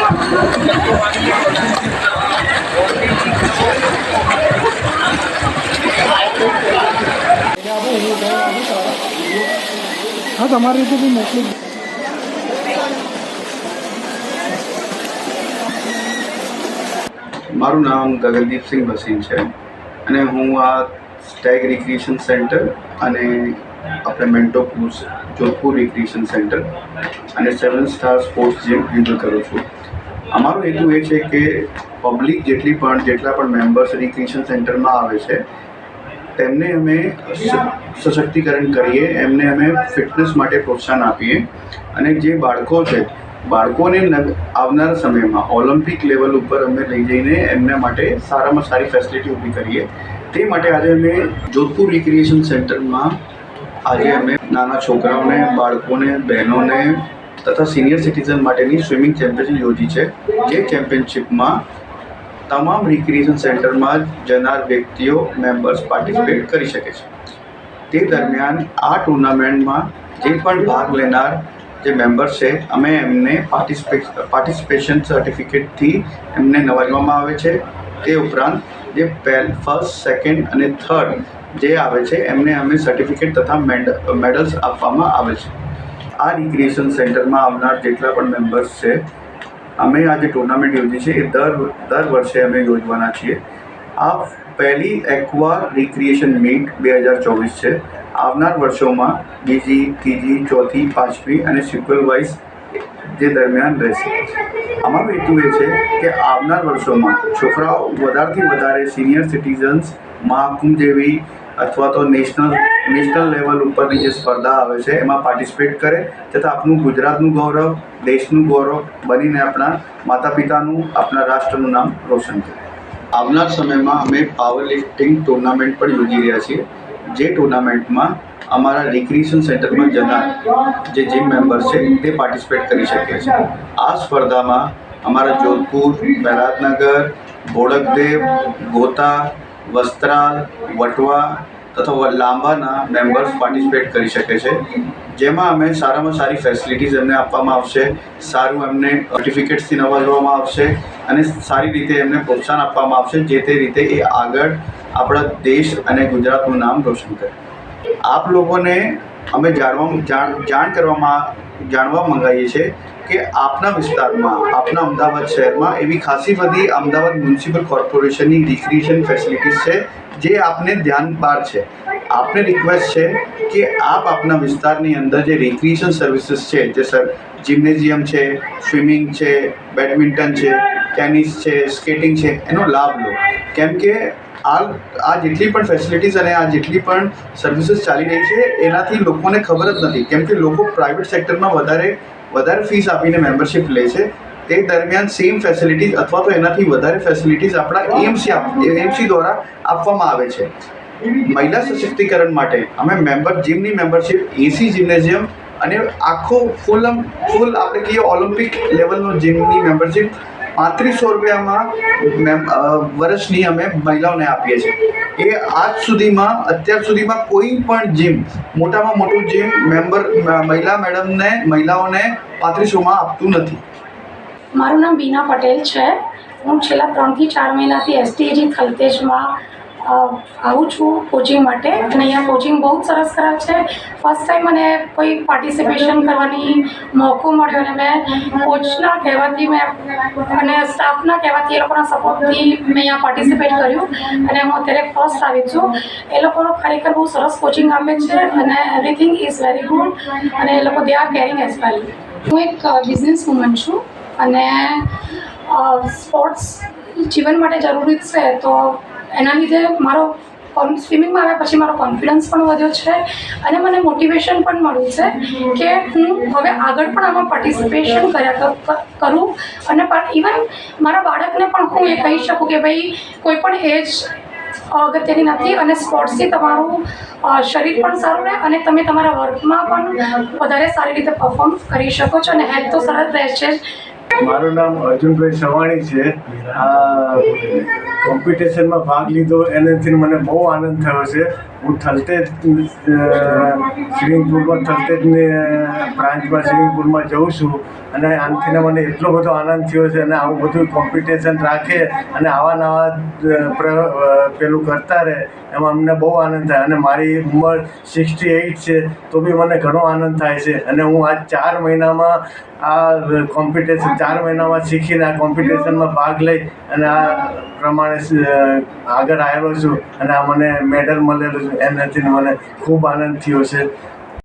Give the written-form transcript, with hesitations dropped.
हाँ તમારી રીતે બી મોકલી. મારું નામ ગગનદીપસિંહ ભસીન છે અને હું આ સ્ટેગ રિક્રિએશન સેન્ટર અને આપણે મેન્ટો ક્રુઝ જોધપુર રિક્રિએશન સેન્ટર અને 7 સ્ટાર સ્પોર્ટ્સ જીમ હેન્ડલ કરું છું. અમારો હેતુ એ છે કે પબ્લિક જેટલા પણ મેમ્બર્સ રિક્રિએશન સેન્ટરમાં આવે છે તેમને અમે સશક્તિકરણ કરીએ, એમને અમે ફિટનેસ માટે પ્રોત્સાહન આપીએ અને જે બાળકો છે બાળકોને આવનાર સમયમાં ઓલિમ્પિક લેવલ ઉપર અમે લઈ જઈને એમના માટે સારામાં સારી ફેસિલિટી ઊભી કરીએ. તે માટે આજે અમે જોધપુર રિક્રિએશન સેન્ટરમાં આજે અમે નાના છોકરાઓને, બાળકોને, બહેનોને તથા સિનિયર સિટીઝન માટેની સ્વિમિંગ ચેમ્પિયનશિપ યોજી છે. જે ચેમ્પિયનશિપમાં તમામ રિક્રિએશન સેન્ટરમાં જનાર વ્યક્તિઓ મેમ્બર્સ પાર્ટિસિપેટ કરી શકે છે. તે દરમિયાન આ ટુર્નામેન્ટમાં જે પણ ભાગ લેનાર જે મેમ્બર્સ છે અમે એમને પાર્ટિસિપેશન સર્ટિફિકેટથી એમને નવાજવામાં આવે છે. તે ઉપરાંત જે ફર્સ્ટ, સેકન્ડ અને થર્ડ જે આવે છે એમને અમે સર્ટિફિકેટ તથા મેડલ્સ આપવામાં આવે છે. આ રિક્રિએશન સેન્ટરમાં આવનાર જેટલા પણ મેમ્બર્સ છે અમે આ જે ટુર્નામેન્ટ યોજી છે એ દર વર્ષે અમે યોજવાના છીએ. આ પહેલી એક્વા રિક્રિએશન મીટ 2024 છે. આવનાર વર્ષોમાં બીજી, ત્રીજી, ચોથી, પાંચમી અને સિક્વલ વાઇઝ જે દરમિયાન રહેશે. અમારો હેતુ એ છે કે આવનાર વર્ષોમાં છોકરાઓ વધારેથી વધારે સિનિયર સિટીઝન્સ મહાકુંભ જેવી અથવા તો નેશનલ લેવલ ઉપરની જે સ્પર્ધા આવે છે એમાં પાર્ટિસિપેટ કરે તથા આપણું ગુજરાતનું ગૌરવ, દેશનું ગૌરવ બનીને આપણા માતા પિતાનું, આપણા રાષ્ટ્રનું નામ રોશન કરે. આવનાર સમયમાં અમે પાવર લિફ્ટિંગ ટુર્નામેન્ટ પણ યોજી રહ્યા છીએ. જે ટુર્નામેન્ટમાં અમારા રિક્રિએશન સેન્ટરમાં જનાર જે જીમ મેમ્બર્સ છે તે પાર્ટિસિપેટ કરી શકે છે. આ સ્પર્ધામાં અમારા જોધપુર, બહેરાજનગર, બોડકદેવ, ગોતા, વસ્ત્રાલ, વટવા તથા લાંબાના મેમ્બર્સ પાર્ટિસિપેટ કરી શકે છે. જેમાં અમે સારામાં સારી ફેસિલિટીઝ એમને આપવામાં આવશે, સારું એમને સર્ટિફિકેટ્સથી નવાજવામાં આવશે અને સારી રીતે એમને પ્રોત્સાહન આપવામાં આવશે જે તે રીતે એ આગળ આપણા દેશ અને ગુજરાતનું નામ રોશન કરે. આપ લોકોને અમે જાણવા મંગાવીએ છીએ કે આપના વિસ્તારમાં, આપના અમદાવાદ શહેરમાં એવી ખાસી બધી અમદાવાદ મ્યુનિસિપલ કોર્પોરેશનની રિક્રિએશન ફેસિલિટીઝ છે જે આપને ધ્યાન બહાર છે. આપને રિક્વેસ્ટ છે કે આપ આપના વિસ્તારની અંદર જે રિક્રિએશન સર્વિસીસ છે, જે જિમ્નેઝિયમ છે, સ્વિમિંગ છે, બેડમિન્ટન છે, ટેનિસ છે, સ્કેટિંગ છે, એનો લાભ લો. કેમ કે આ જેટલી પણ ફેસિલિટીઝ અને આ જેટલી પણ સર્વિસીસ ચાલી રહી છે એનાથી લોકોને ખબર જ નથી. કેમ કે લોકો પ્રાઇવેટ સેક્ટરમાં વધારે ફીસ આપીને મેમ્બરશિપ લે છે. તે દરમિયાન સેમ ફેસિલિટીઝ અથવા તો એનાથી વધારે ફેસિલિટીઝ આપણા એએમસી દ્વારા આપવામાં આવે છે. મહિલા સશક્તિકરણ માટે અમે જીમની મેમ્બરશિપ, એસી જિમ્નેઝિયમ અને આખો ફૂલ આપણે કહીએ ઓલિમ્પિક લેવલનો જીમની મેમ્બરશિપ 3500 રૂપિયામાં વર્ષની અમે મહિલાઓને આપીએ છીએ. એ અત્યાર સુધીમાં કોઈ પણ જીમ, મોટામાં મોટું જીમ મહિલાઓને 3500માં આપતું નથી. મારું નામ બીના પટેલ છે. હું છેલ્લા 3 થી 4 મહિનાથી એસટીએજી થલતેજમાં આવું છું કોચિંગ માટે અને અહીંયા કોચિંગ બહુ જ સરસ કરે છે. ફર્સ્ટ ટાઈમ મને કોઈ પાર્ટિસિપેશન કરવાની મોકો મળ્યો અને મેં કોચના કહેવાથી અને સ્ટાફના કહેવાથી એ લોકોના સપોર્ટથી મેં અહીંયા પાર્ટિસિપેટ કર્યું અને હું અત્યારે ફર્સ્ટ આવી છું. એ લોકોનો ખરેખર બહુ સરસ કોચિંગ આપે છે અને એવરીથિંગ ઇઝ વેરી ગુડ અને એ લોકો they are caring as well. હું એક બિઝનેસ વુમન છું અને સ્પોર્ટ્સ જીવન માટે જરૂરી છે. તો એના લીધે મારો સ્વિમિંગમાં આવ્યા પછી મારો કોન્ફિડન્સ પણ વધ્યો છે અને મને મોટિવેશન પણ મળ્યું છે કે હું હવે આગળ પણ આમાં પાર્ટિસિપેશન કરું અને ઇવન મારા બાળકને પણ હું એ કહી શકું કે ભાઈ કોઈ પણ એજ અગત્યની નથી અને સ્પોર્ટ્સથી તમારું શરીર પણ સારું રહે અને તમે તમારા વર્કમાં પણ વધારે સારી રીતે પરફોર્મ કરી શકો છો અને હેલ્થ તો સરસ રહેશે. મારું નામ અર્જુનભાઈ સવાણી છે. આ કોમ્પિટિશનમાં ભાગ લીધો એનાથી મને બહુ આનંદ થયો છે. હું થલતેજ સ્વિમિંગ પુલમાં થલતેજની બ્રાન્ચમાં સ્વિમિંગ પુલમાં જઉં છું અને આનાથી મને એટલો બધો આનંદ થયો છે. અને આવું બધું કોમ્પિટિશન રાખે અને આવા નવા પેલું કરતા રહે એમાં અમને બહુ આનંદ થાય. અને મારી ઉંમર 68 છે તો બી મને ઘણો આનંદ થાય છે. અને હું આ 4 મહિનામાં આ કોમ્પિટિશન 4 મહિનામાં શીખીને આ કોમ્પિટિશનમાં ભાગ લઈ અને આ પ્રમાણે આગળ આવેલો છું અને આ મને મેડલ મળેલું છે. એનાથી મને ખૂબ આનંદ થયો છે.